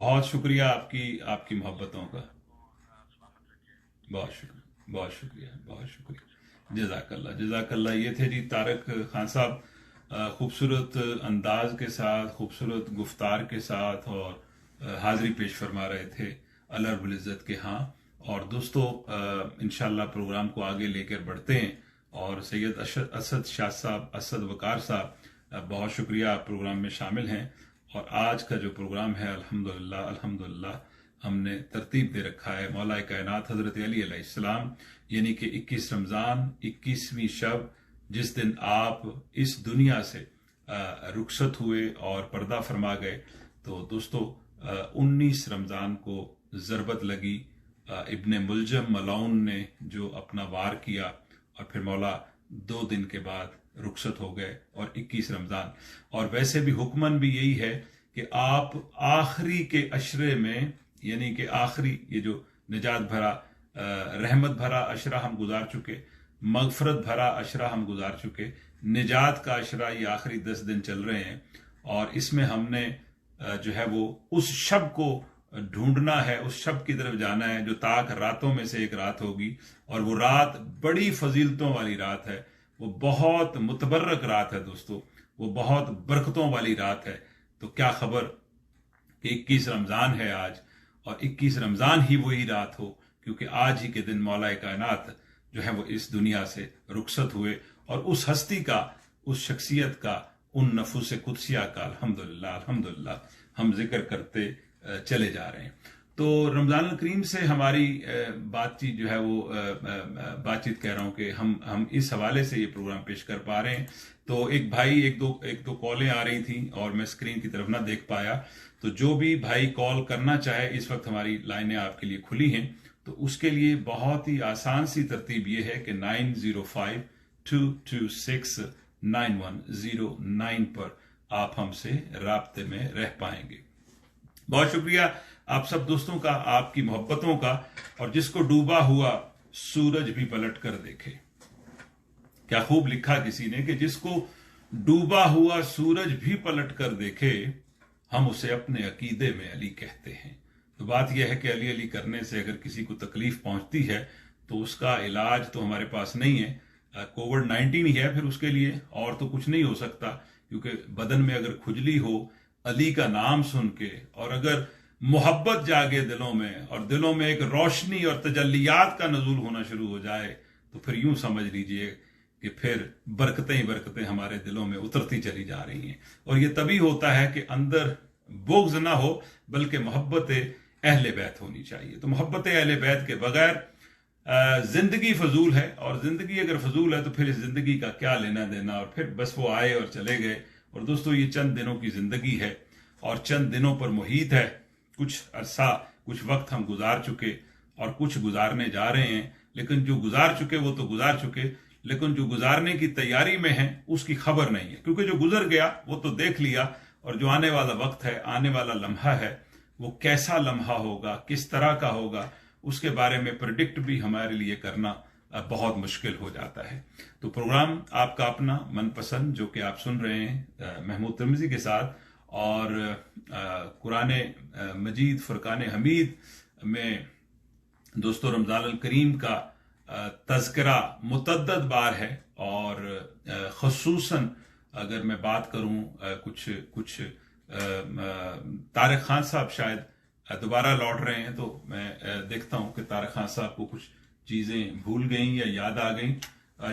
बहुत शुक्रिया आपकी आपकी मोहब्बतों का। बहुत शुक्रिया, बहुत शुक्रिया, बहुत शुक्रिया। जज़ाकल्लाह, जज़ाकल्लाह। ये थे जी तारक खान साहब, खूबसूरत अंदाज के साथ, खूबसूरत गुफ्तार के साथ और हाज़िरी पेश फरमा रहे थे अल्लाह रब्बुल इज़्ज़त के यहाँ। और दोस्तों, इंशाअल्लाह प्रोग्राम को आगे लेकर बढ़ते हैं। और सैयद असद शाह साहब, असद वकार साहब, बहुत शुक्रिया, आप प्रोग्राम में शामिल हैं। और आज का जो प्रोग्राम है, अल्हम्दुलिल्लाह अल्हम्दुलिल्लाह, हमने तरतीब दे रखा है मौला कायनात हज़रत अली अलैहिस्सलाम, यानी कि 21 रमज़ान, 21वीं शब, जिस दिन आप इस दुनिया से रुखसत हुए और पर्दा फरमा गए। तो दोस्तों, 19 रमज़ान को ज़रबत लगी, इब्ने मुलजम मलाउन ने जो अपना वार किया, और फिर मौला 2 दिन के बाद रुखसत हो गए, और 21 रमज़ान। और वैसे भी हुक्मन भी यही है कि आप आखिरी के अशरे में, यानी कि आखिरी ये जो निजात भरा, रहमत भरा अशरा हम गुजार चुके, मगफरत भरा अशरा हम गुजार चुके, निजात का अशरा ये आखिरी 10 दिन चल रहे हैं। और इसमें हमने जो है वो उस शब को ढूंढना है, उस शब की तरफ जाना है जो ताक रातों में से एक रात होगी। और वो रात बड़ी फजीलतों वाली रात है, वो बहुत मुतबर्रक रात है दोस्तों, वो बहुत बरकतों वाली रात है। तो क्या खबर कि 21 रमज़ान है आज, और 21 रमज़ान ही वही रात हो, क्योंकि आज ही के दिन मौला कायनात जो है वो इस दुनिया से रुखसत हुए। और उस हस्ती का, उस शख्सियत का, उन नफूस कुदसिया का अल्हम्दुलिल्लाह अल्हम्दुलिल्लाह हम जिक्र करते चले जा रहे हैं। तो रमज़ान करीम से हमारी बातचीत जो है वो बातचीत कह रहा हूँ कि हम इस हवाले से ये प्रोग्राम पेश कर पा रहे हैं। तो एक भाई, एक दो कॉलें आ रही थी और मैं स्क्रीन की तरफ ना देख पाया। तो जो भी भाई कॉल करना चाहे, इस वक्त हमारी लाइनें आपके लिए खुली हैं। तो उसके लिए बहुत ही आसान सी तरतीब ये है कि 9052269109 पर आप हमसे राब्ते में रह पाएंगे। बहुत शुक्रिया आप सब दोस्तों का, आपकी मोहब्बतों का। और जिसको डूबा हुआ सूरज भी पलट कर देखे, क्या खूब लिखा किसी ने कि जिसको डूबा हुआ सूरज भी पलट कर देखे, हम उसे अपने अकीदे में अली कहते हैं। तो बात यह है कि अली अली करने से अगर किसी को तकलीफ पहुंचती है तो उसका इलाज तो हमारे पास नहीं है, कोविड-19 ही है, फिर उसके लिए और तो कुछ नहीं हो सकता। क्योंकि बदन में अगर खुजली हो अली का नाम सुन के, और अगर मोहब्बत जागे दिलों में, और दिलों में एक रोशनी और तजल्लियात का नजूल होना शुरू हो जाए, तो फिर यूं समझ लीजिए कि फिर बरकतें ही बरकतें हमारे दिलों में उतरती चली जा रही हैं। और ये तभी होता है कि अंदर बुग़्ज़ ना हो, बल्कि मोहब्बत अहले बैत होनी चाहिए। तो मोहब्बत अहले बैत के बगैर जिंदगी फजूल है, और जिंदगी अगर फजूल है तो फिर इस जिंदगी का क्या लेना देना। और फिर बस वो आए और चले गए। और दोस्तों, ये चंद दिनों की जिंदगी है, और चंद दिनों पर मुहीत है। कुछ अरसा, कुछ वक्त हम गुजार चुके, और कुछ गुजारने जा रहे हैं। लेकिन जो गुजार चुके वो तो गुजार चुके, लेकिन जो गुजारने की तैयारी में है उसकी खबर नहीं है। क्योंकि जो गुजर गया वो तो देख लिया, और जो आने वाला वक्त है, आने वाला लम्हा है, वो कैसा लम्हा होगा, किस तरह का होगा, उसके बारे में प्रेडिक्ट भी हमारे लिए करना बहुत मुश्किल हो जाता है। तो प्रोग्राम आपका अपना मनपसंद, जो कि आप सुन रहे हैं महमूद तिरमिजी के साथ, और कुरान मजीद फुरकान हमीद में दोस्तों रमज़ान अल करीम का तज़किरा मुतअद्दद बार है। और ख़ुसूसन अगर मैं बात करूं, कुछ तारिक खान साहब शायद दोबारा लौट रहे हैं, तो मैं देखता हूं कि तारिक खान साहब को कुछ चीजें भूल गई या याद आ गई।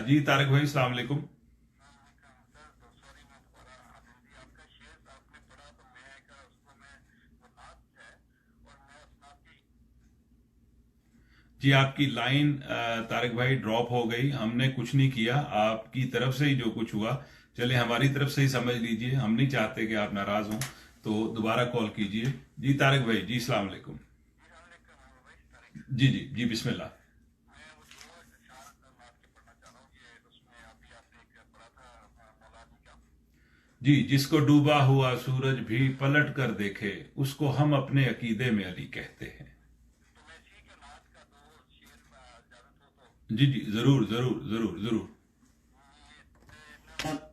जी तारिक भाई, अस्सलाम वालेकुम। जी आपकी लाइन तारिक भाई ड्रॉप हो गई, हमने कुछ नहीं किया, आपकी तरफ से ही जो कुछ हुआ, चले हमारी तरफ से ही समझ लीजिए। हम नहीं चाहते कि आप नाराज हों, तो दोबारा कॉल कीजिए। जी तारिक भाई, जी अस्सलाम वालेकुम। जी जी जी, बिस्मिल्लाह। जी, जिसको डूबा हुआ सूरज भी पलट कर देखे, उसको हम अपने अकीदे में अली कहते हैं। जी जी, जरूर जरूर जरूर जरूर।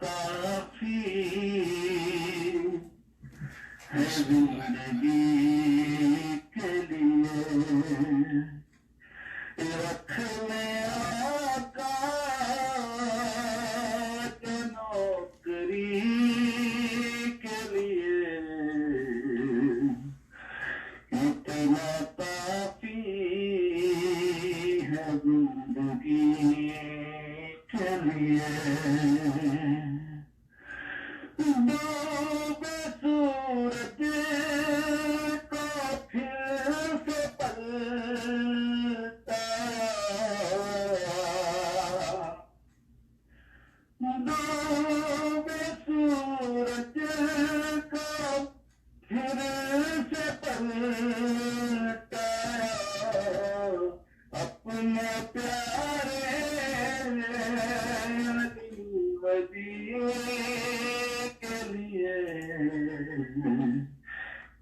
काफी है जिंदगी ڈوبے سورج کو پھر سے پلٹایا، ڈوبے سورج کو پھر سے پلٹایا، اپنے پیارے وزیر کے لیے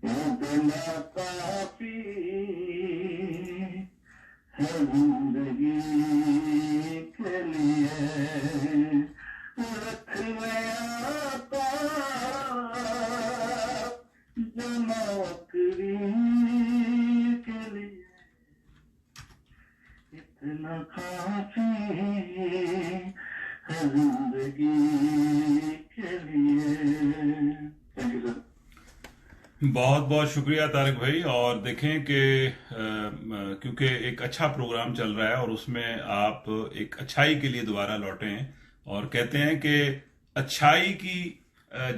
اتنا کافی ہے زندگی کے لیے، رکھ لیا آقا جو نوکری کے لیے اتنا کافی ہے زندگی کے لیے. Thank you sir. بہت بہت شکریہ طارق بھائی. اور دیکھیں کہ کیونکہ ایک اچھا پروگرام چل رہا ہے اور اس میں آپ ایک اچھائی کے لیے دوبارہ لوٹے ہیں اور کہتے ہیں کہ اچھائی کی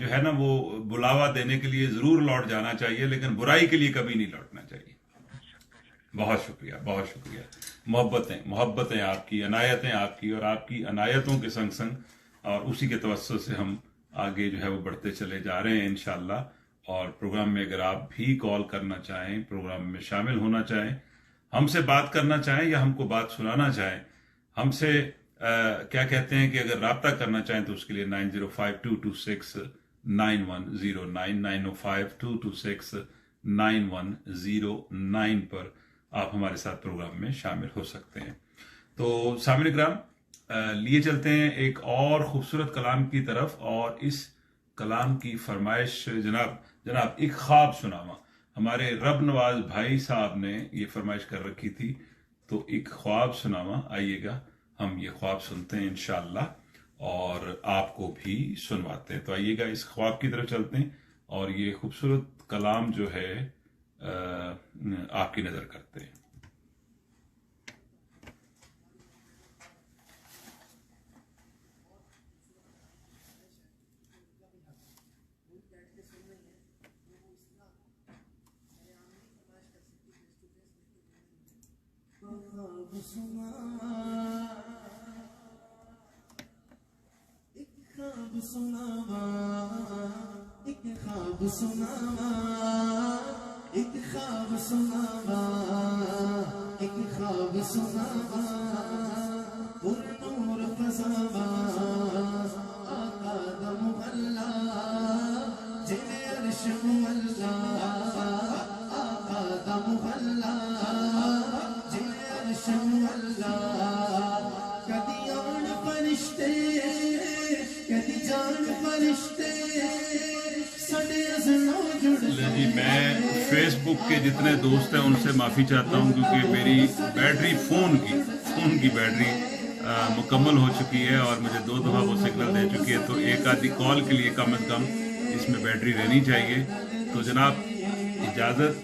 جو ہے نا وہ بلاوا دینے کے لیے ضرور لوٹ جانا چاہیے لیکن برائی کے لیے کبھی نہیں لوٹنا چاہیے. بہت شکریہ بہت شکریہ. محبتیں آپ کی، عنایتیں آپ کی، اور آپ کی عنایتوں کے سنگ سنگ اور اسی کے توسط سے ہم آگے جو ہے وہ بڑھتے چلے جا رہے ہیں انشاءاللہ. اور پروگرام میں اگر آپ بھی کال کرنا چاہیں، پروگرام میں شامل ہونا چاہیں، ہم سے بات کرنا چاہیں یا ہم کو بات سنانا چاہیں، ہم سے کیا کہتے ہیں کہ اگر رابطہ کرنا چاہیں تو اس کے لیے 9052269109 9052269109 پر آپ ہمارے ساتھ پروگرام میں شامل ہو سکتے ہیں. تو سامعین کرام لیے چلتے ہیں ایک اور خوبصورت کلام کی طرف، اور اس کلام کی فرمائش جناب ایک خواب سناواں. ہمارے رب نواز بھائی صاحب نے یہ فرمائش کر رکھی تھی، تو ایک خواب سناواں. آئیے گا ہم یہ خواب سنتے ہیں انشاءاللہ اور آپ کو بھی سنواتے ہیں. تو آئیے گا اس خواب کی طرف چلتے ہیں اور یہ خوبصورت کلام جو ہے آپ کی نظر کرتے ہیں. خواب سناوا ایک خواب سناوا ایک خواب سناوا ایک خواب سناوا پر نور فضاوا آقا دا محلہ جلے عرش مولا آقا دا محلہ جلے عرش مولا کدی آن فرشتے جی میں فیس بک کے جتنے دوست ہیں ان سے معافی چاہتا ہوں کیونکہ میری بیٹری فون کی بیٹری مکمل ہو چکی ہے اور مجھے 2 دفعہ وہ سگنل دے چکی ہے، تو ایک آدھی کال کے لیے کم از کم اس میں بیٹری رہنی چاہیے. تو جناب اجازت،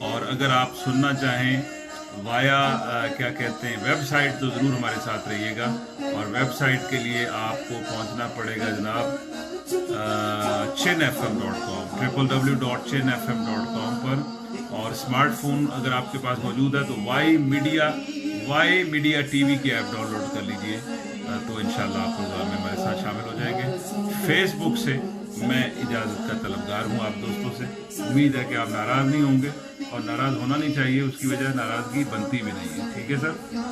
اور اگر آپ سننا چاہیں وایا کیا کہتے ہیں ویب سائٹ تو ضرور ہمارے ساتھ رہیے گا. اور ویب سائٹ کے لیے آپ کو پہنچنا پڑے گا جناب chinfm.com www.chinfm.com پر. اور اسمارٹ فون اگر آپ کے پاس موجود ہے تو وائی میڈیا ٹی وی کی ایپ ڈاؤن لوڈ کر لیجئے، تو انشاءاللہ آپ پروگرام میں ہمارے ساتھ شامل ہو جائیں گے. فیس بک سے میں اجازت کا طلبگار ہوں آپ دوستوں سے. امید ہے کہ آپ ناراض نہیں ہوں گے، اور ناراض ہونا نہیں چاہیے، اس کی وجہ ناراضگی بنتی بھی نہیں ہے. ٹھیک ہے سر،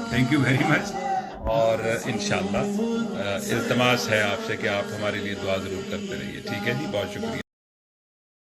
تھینک یو ویری مچ. اور انشاءاللہ التماس ہے آپ سے کہ آپ ہمارے لیے دعا ضرور کرتے رہیے. ٹھیک ہے جی، بہت شکریہ.